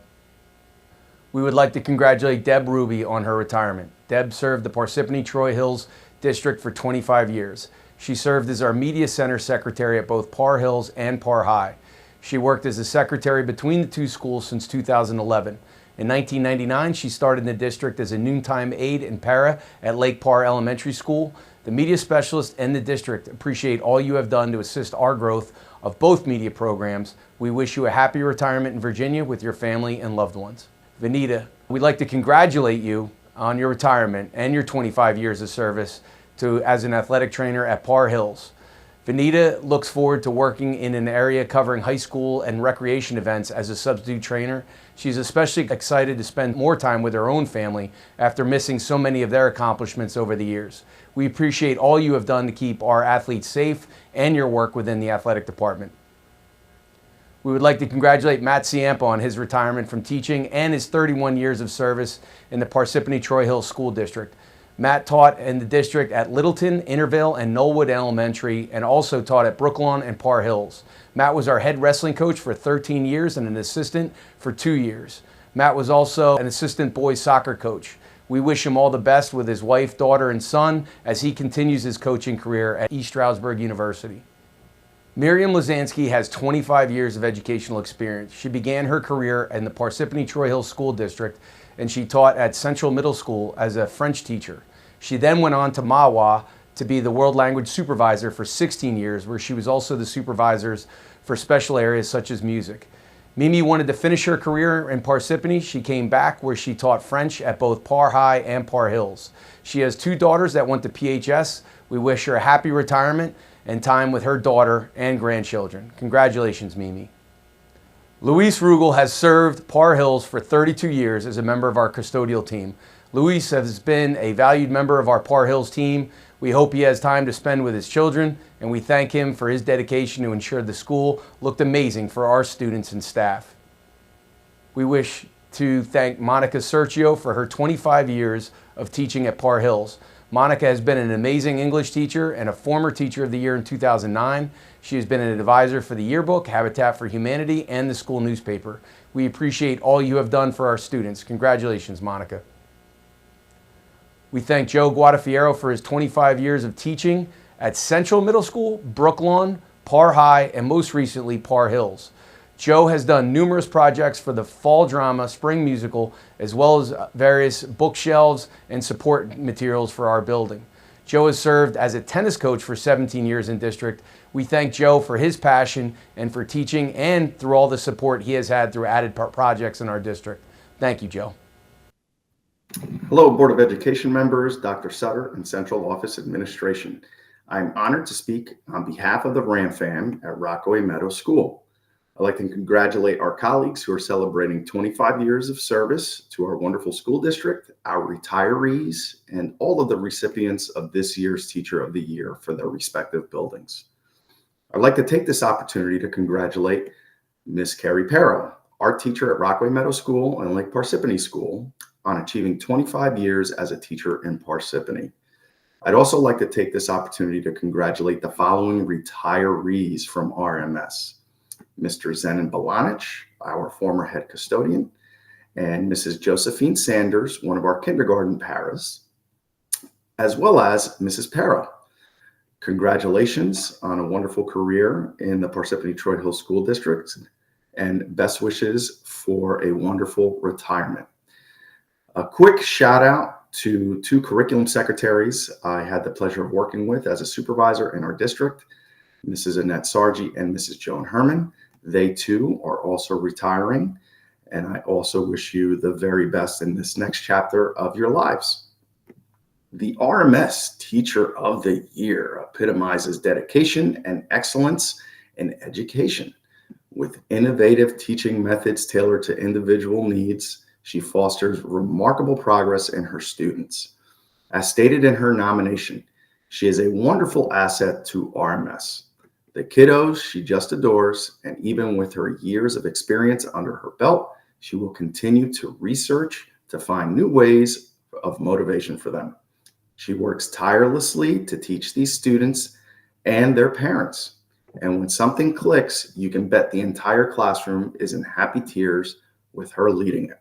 We would like to congratulate Deb Ruby on her retirement. Deb served the Parsippany Troy Hills District for 25 years. She served as our Media Center Secretary at both Par Hills and Par High. She worked as a secretary between the 2 schools since 2011. In 1999, she started in the district as a noontime aide and para at Lake Par Elementary School. The media specialist and the district appreciate all you have done to assist our growth of both media programs. We wish you a happy retirement in Virginia with your family and loved ones. Vanita, we'd like to congratulate you on your retirement and your 25 years of service as an athletic trainer at Par Hills. Vanita looks forward to working in an area covering high school and recreation events as a substitute trainer. She's especially excited to spend more time with her own family after missing so many of their accomplishments over the years. We appreciate all you have done to keep our athletes safe and your work within the athletic department. We would like to congratulate Matt Ciampa on his retirement from teaching and his 31 years of service in the Parsippany Troy Hills School District. Matt taught in the district at Littleton, Intervale, and Knollwood Elementary, and also taught at Brooklawn and Parsippany Hills. Matt was our head wrestling coach for 13 years and an assistant for 2 years. Matt was also an assistant boys soccer coach. We wish him all the best with his wife, daughter, and son as he continues his coaching career at East Stroudsburg University. Miriam Lazansky has 25 years of educational experience. She began her career in the Parsippany Troy Hills School District, and she taught at Central Middle School as a French teacher. She then went on to Mahwah to be the world language supervisor for 16 years, where she was also the supervisors for special areas such as music. Mimi wanted to finish her career in Parsippany. She came back where she taught French at both Par High and Par Hills. She has 2 daughters that went to PHS. We wish her a happy retirement and time with her daughter and grandchildren. Congratulations, Mimi. Luis Rugel has served Par Hills for 32 years as a member of our custodial team. Luis has been a valued member of our Par Hills team. We hope he has time to spend with his children, and we thank him for his dedication to ensure the school looked amazing for our students and staff. We wish to thank Monica Sergio for her 25 years of teaching at Par Hills. Monica has been an amazing English teacher and a former Teacher of the Year in 2009. She has been an advisor for the yearbook, Habitat for Humanity, and the school newspaper. We appreciate all you have done for our students. Congratulations, Monica. We thank Joe Guadafiero for his 25 years of teaching at Central Middle School, Brooklawn, Par High, and most recently, Par Hills. Joe has done numerous projects for the fall drama, spring musical, as well as various bookshelves and support materials for our building. Joe has served as a tennis coach for 17 years in district. We thank Joe for his passion and for teaching and through all the support he has had through added projects in our district. Thank you, Joe. Hello, Board of Education members, Dr. Sutter, and Central Office Administration. I'm honored to speak on behalf of the Ram fam at Rockaway Meadow School. I'd like to congratulate our colleagues who are celebrating 25 years of service to our wonderful school district, our retirees, and all of the recipients of this year's Teacher of the Year for their respective buildings. I'd like to take this opportunity to congratulate Ms. Carrie Pero, art teacher at Rockaway Meadow School and Lake Parsippany School, on achieving 25 years as a teacher in Parsippany. I'd also like to take this opportunity to congratulate the following retirees from RMS. Mr. Zenon Balanich, our former head custodian, and Mrs. Josephine Sanders, one of our kindergarten paras, as well as Mrs. Para. Congratulations on a wonderful career in the Parsippany Troy Hills School District, and best wishes for a wonderful retirement. A quick shout out to 2 curriculum secretaries I had the pleasure of working with as a supervisor in our district, Mrs. Annette Sargi and Mrs. Joan Herman. They too are also retiring, and I also wish you the very best in this next chapter of your lives. The RMS Teacher of the Year epitomizes dedication and excellence in education. With innovative teaching methods tailored to individual needs, she fosters remarkable progress in her students. As stated in her nomination, she is a wonderful asset to RMS. The kiddos she just adores, and even with her years of experience under her belt, she will continue to research to find new ways of motivation for them. She works tirelessly to teach these students and their parents. And when something clicks, you can bet the entire classroom is in happy tears with her leading it.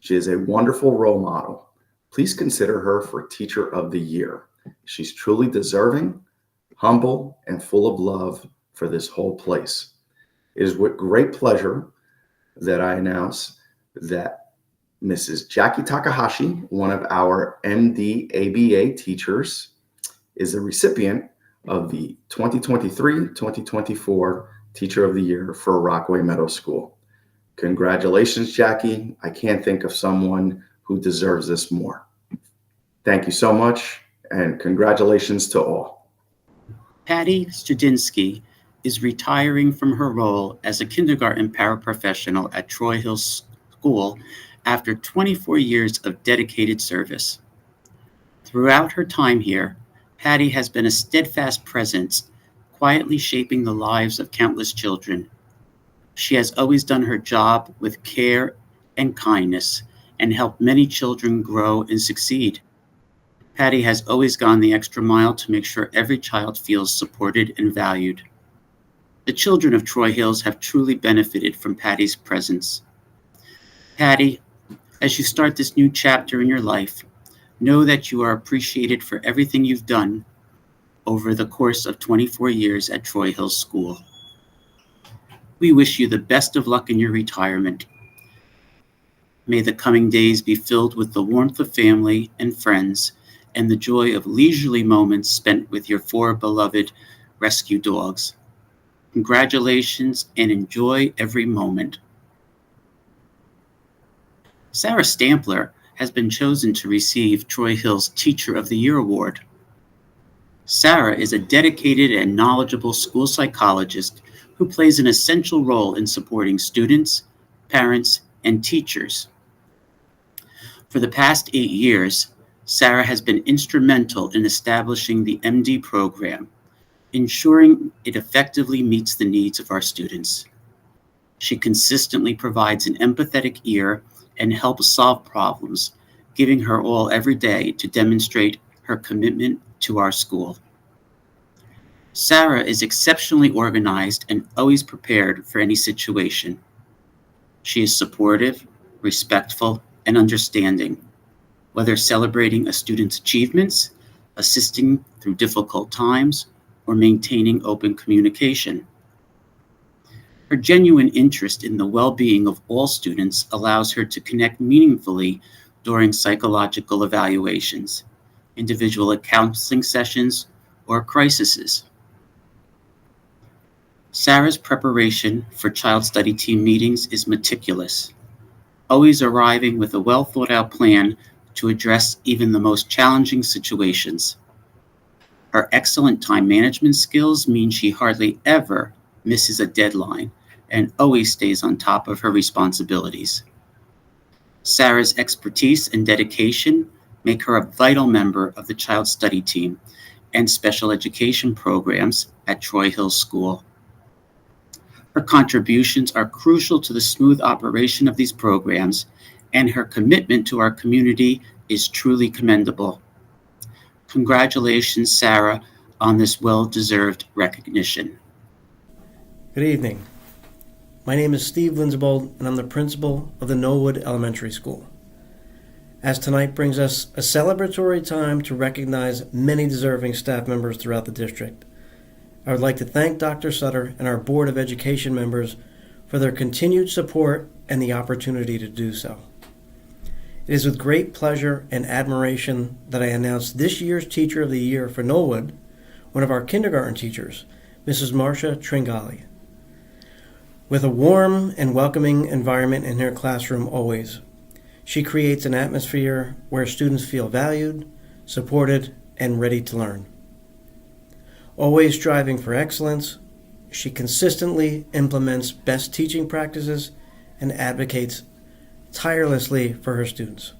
She is a wonderful role model. Please consider her for Teacher of the Year. She's truly deserving, humble, and full of love for this whole place. It is with great pleasure that I announce that Mrs. Jackie Takahashi, one of our MD ABA teachers, is the recipient of the 2023-2024 Teacher of the Year for Rockaway Meadow School. Congratulations, Jackie. I can't think of someone who deserves this more. Thank you so much, and congratulations to all. Patty Studinsky is retiring from her role as a kindergarten paraprofessional at Troy Hills School after 24 years of dedicated service. Throughout her time here, Patty has been a steadfast presence, quietly shaping the lives of countless children. She has always done her job with care and kindness and helped many children grow and succeed. Patty has always gone the extra mile to make sure every child feels supported and valued. The children of Troy Hills have truly benefited from Patty's presence. Patty, as you start this new chapter in your life, know that you are appreciated for everything you've done over the course of 24 years at Troy Hills School. We wish you the best of luck in your retirement. May the coming days be filled with the warmth of family and friends and the joy of leisurely moments spent with your 4 beloved rescue dogs. Congratulations and enjoy every moment. Sarah Stampler has been chosen to receive Troy Hills Teacher of the Year Award. Sarah is a dedicated and knowledgeable school psychologist who plays an essential role in supporting students, parents, and teachers. For the past 8 years, Sarah has been instrumental in establishing the MD program, ensuring it effectively meets the needs of our students. She consistently provides an empathetic ear and helps solve problems, giving her all every day to demonstrate her commitment to our school. Sarah is exceptionally organized and always prepared for any situation. She is supportive, respectful, and understanding, whether celebrating a student's achievements, assisting through difficult times, or maintaining open communication. Her genuine interest in the well-being of all students allows her to connect meaningfully during psychological evaluations, individual counseling sessions, or crises. Sarah's preparation for child study team meetings is meticulous, always arriving with a well-thought-out plan to address even the most challenging situations. Her excellent time management skills mean she hardly ever misses a deadline and always stays on top of her responsibilities. Sarah's expertise and dedication make her a vital member of the child study team and special education programs at Troy Hills School. Her contributions are crucial to the smooth operation of these programs, and her commitment to our community is truly commendable. Congratulations, Sarah, on this well-deserved recognition. Good evening. My name is Steve Linsbold, and I'm the principal of the Knollwood Elementary School. As tonight brings us a celebratory time to recognize many deserving staff members throughout the district, I would like to thank Dr. Sutter and our Board of Education members for their continued support and the opportunity to do so. It is with great pleasure and admiration that I announce this year's Teacher of the Year for Knollwood, one of our kindergarten teachers, Mrs. Marcia Tringali. With a warm and welcoming environment in her classroom always, she creates an atmosphere where students feel valued, supported, and ready to learn. Always striving for excellence, she consistently implements best teaching practices and advocates tirelessly for her students.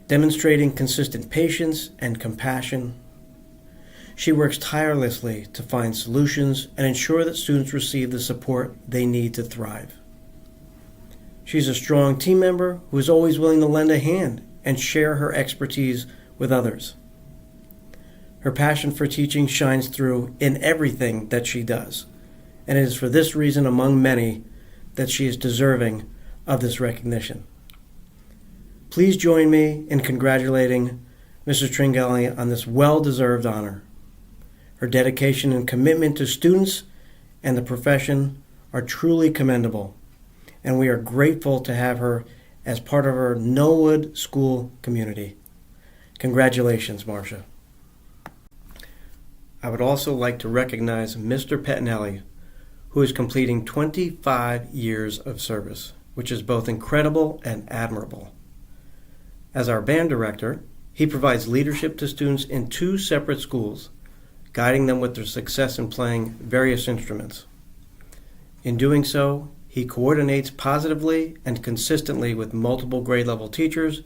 Demonstrating consistent patience and compassion, she works tirelessly to find solutions and ensure that students receive the support they need to thrive. She's a strong team member who is always willing to lend a hand and share her expertise with others. Her passion for teaching shines through in everything that she does, and it is for this reason, among many, that she is deserving of this recognition. Please join me in congratulating Mrs. Tringali on this well-deserved honor. Her dedication and commitment to students and the profession are truly commendable, and we are grateful to have her as part of our Knollwood School community. Congratulations, Marcia. I would also like to recognize Mr. Pettinelli, who is completing 25 years of service, which is both incredible and admirable. As our band director, he provides leadership to students in 2 separate schools, guiding them with their success in playing various instruments. In doing so, he coordinates positively and consistently with multiple grade level teachers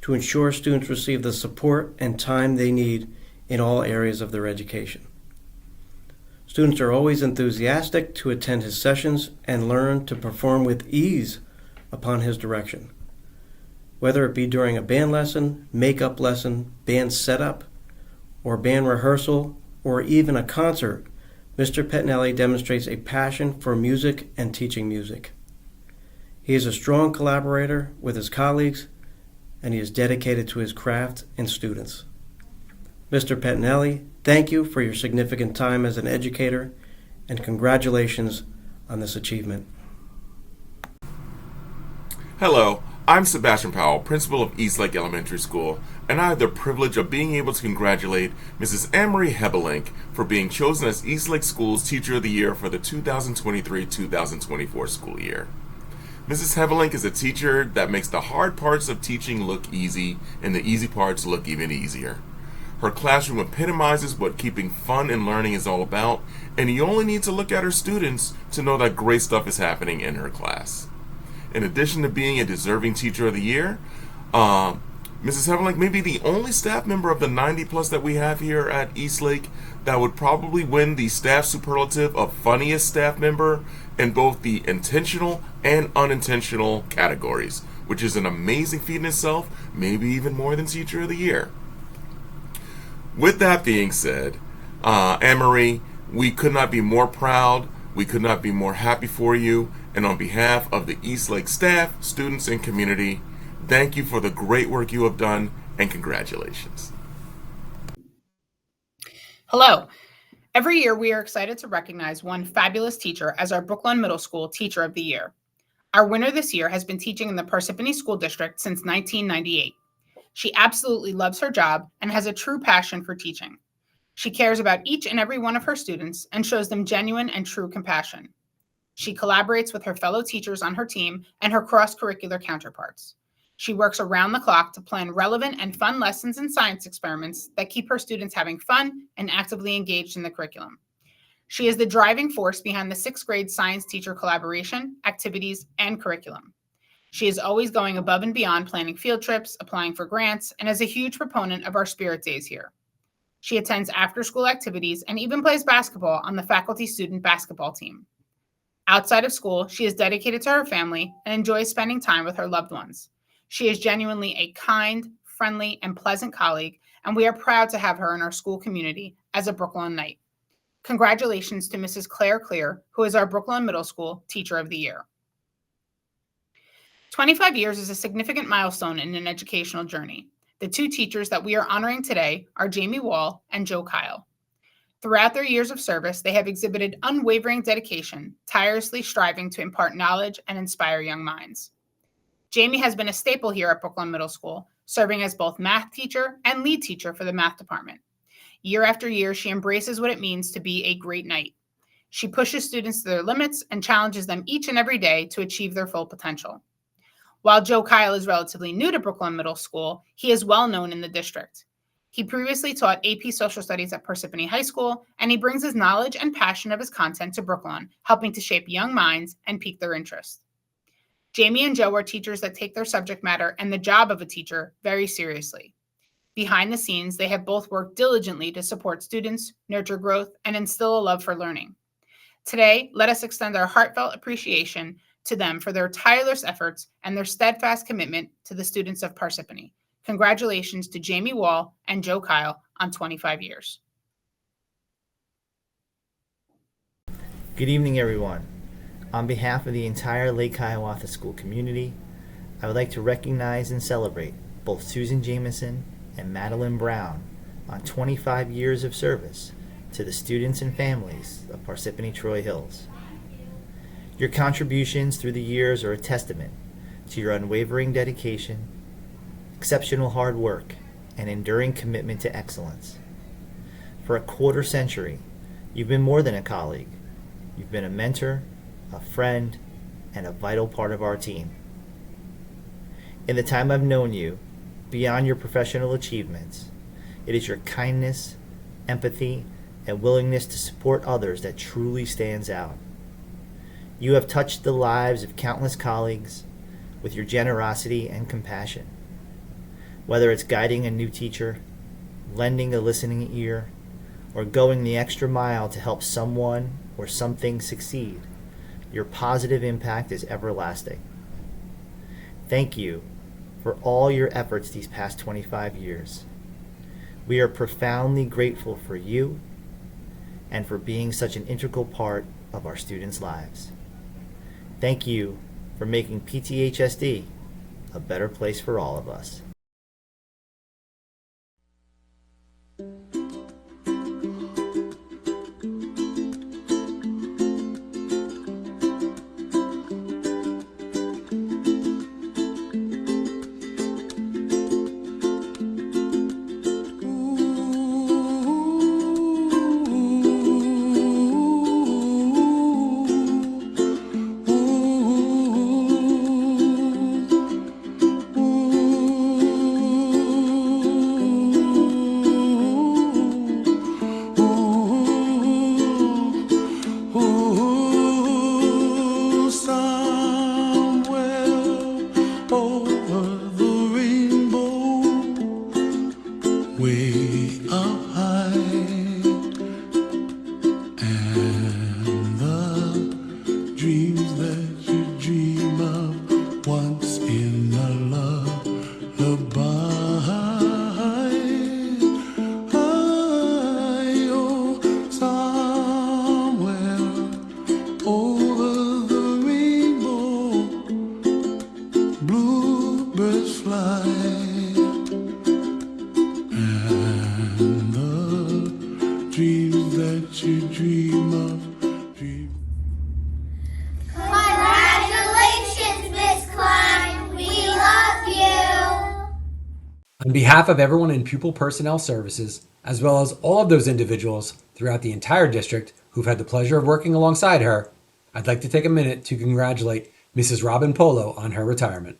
to ensure students receive the support and time they need in all areas of their education. Students are always enthusiastic to attend his sessions and learn to perform with ease upon his direction. whether it be during a band lesson, makeup lesson, band setup, or band rehearsal, or even a concert. Mr. Pettinelli demonstrates a passion for music and teaching music. He is a strong collaborator with his colleagues, and he is dedicated to his craft and students. Mr. Pettinelli, thank you for your significant time as an educator, and congratulations on this achievement. Hello, I'm Sebastian Powell, principal of Eastlake Elementary School, and I have the privilege of being able to congratulate Mrs. Anne-Marie Hebelink for being chosen as Eastlake School's Teacher of the Year for the 2023-2024 school year. Mrs. Hebelink is a teacher that makes the hard parts of teaching look easy and the easy parts look even easier. Her classroom epitomizes what keeping fun and learning is all about, and you only need to look at her students to know that great stuff is happening in her class. In addition to being a deserving Teacher of the Year, Mrs. Hebelink may be the only staff member of the 90 plus that we have here at Eastlake that would probably win the staff superlative of funniest staff member in both the intentional and unintentional categories, which is an amazing feat in itself, maybe even more than Teacher of the Year. With that being said, Anne-Marie, we could not be more proud, we could not be more happy for you, and on behalf of the Eastlake staff, students, and community, thank you for the great work you have done, and congratulations. Hello. Every year, we are excited to recognize one fabulous teacher as our Brooklawn Middle School Teacher of the Year. Our winner this year has been teaching in the Parsippany School District since 1998. She absolutely loves her job and has a true passion for teaching. She cares about each and every one of her students and shows them genuine and true compassion. She collaborates with her fellow teachers on her team and her cross-curricular counterparts. She works around the clock to plan relevant and fun lessons and science experiments that keep her students having fun and actively engaged in the curriculum. She is the driving force behind the 6th grade science teacher collaboration, activities, and curriculum. She is always going above and beyond planning field trips, applying for grants, and is a huge proponent of our Spirit Days here. She attends after-school activities and even plays basketball on the faculty-student basketball team. Outside of school, she is dedicated to her family and enjoys spending time with her loved ones. She is genuinely a kind, friendly, and pleasant colleague, and we are proud to have her in our school community as a Brooklawn Knight. Congratulations to Mrs. Claire Clear, who is our Brooklawn Middle School Teacher of the Year. 25 years is a significant milestone in an educational journey. The two teachers that we are honoring today are Jamie Wall and Joe Kyle. Throughout their years of service, they have exhibited unwavering dedication, tirelessly striving to impart knowledge and inspire young minds. Jamie has been a staple here at Brooklawn Middle School, serving as both math teacher and lead teacher for the math department. Year after year, she embraces what it means to be a great knight. She pushes students to their limits and challenges them each and every day to achieve their full potential. While Joe Kyle is relatively new to Brooklawn Middle School, he is well known in the district. He previously taught AP Social Studies at Parsippany High School, and he brings his knowledge and passion of his content to Brooklawn, helping to shape young minds and pique their interest. Jamie and Joe are teachers that take their subject matter and the job of a teacher very seriously. Behind the scenes, they have both worked diligently to support students, nurture growth, and instill a love for learning. Today, let us extend our heartfelt appreciation to them for their tireless efforts and their steadfast commitment to the students of Parsippany. Congratulations to Jamie Wall and Joe Kyle on 25 years. Good evening, everyone. On behalf of the entire Lake Hiawatha School community, I would like to recognize and celebrate both Susan Jameson and Madeline Brown on 25 years of service to the students and families of Parsippany Troy Hills. Your contributions through the years are a testament to your unwavering dedication, exceptional hard work, and enduring commitment to excellence. For a quarter century, you've been more than a colleague. You've been a mentor, a friend, and a vital part of our team. In the time I've known you, beyond your professional achievements, it is your kindness, empathy, and willingness to support others that truly stands out. You have touched the lives of countless colleagues with your generosity and compassion. Whether it's guiding a new teacher, lending a listening ear, or going the extra mile to help someone or something succeed, your positive impact is everlasting. Thank you for all your efforts these past 25 years. We are profoundly grateful for you and for being such an integral part of our students' lives. Thank you for making PTHSD a better place for all of us. On behalf of everyone in Pupil Personnel Services, as well as all of those individuals throughout the entire district who've had the pleasure of working alongside her, I'd like to take a minute to congratulate Mrs. Robin Polo on her retirement.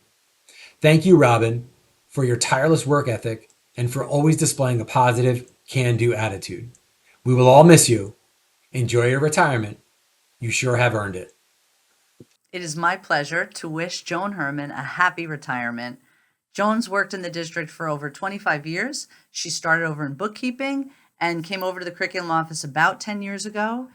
Thank you, Robin, for your tireless work ethic and for always displaying a positive, can-do attitude. We will all miss you. Enjoy your retirement. You sure have earned it. It is my pleasure to wish Joan Herman a happy retirement. Joan's worked in the district for over 25 years. She started over in bookkeeping and came over to the curriculum office about 10 years ago.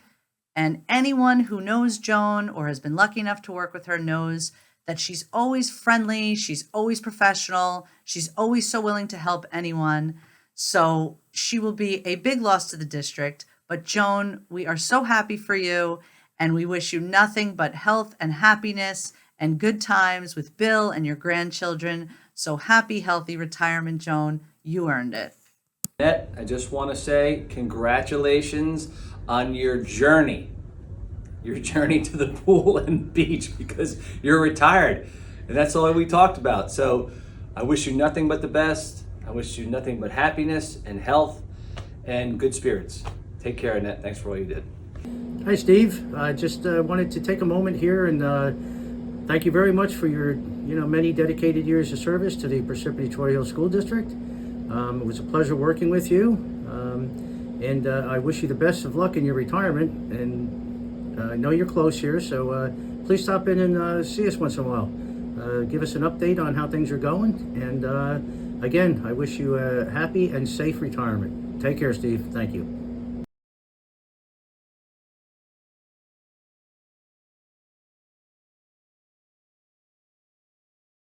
And anyone who knows Joan or has been lucky enough to work with her knows that she's always friendly, she's always professional, she's always so willing to help anyone. So she will be a big loss to the district. But Joan, we are so happy for you, and we wish you nothing but health and happiness and good times with Bill and your grandchildren. So happy, healthy retirement, Joan. You earned it. I just want to say congratulations on your journey to the pool and beach, because you're retired. And that's all we talked about. So I wish you nothing but the best. I wish you nothing but happiness and health and good spirits. Take care, Annette. Thanks for all you did. Hi, Steve. I just wanted to take a moment here and thank you very much for your many dedicated years of service to the Parsippany Troy Hills School District. It was a pleasure working with you, and I wish you the best of luck in your retirement. And I know you're close here, so please stop in and see us once in a while. Give us an update on how things are going. And again, I wish you a happy and safe retirement. Take care, Steve. Thank you.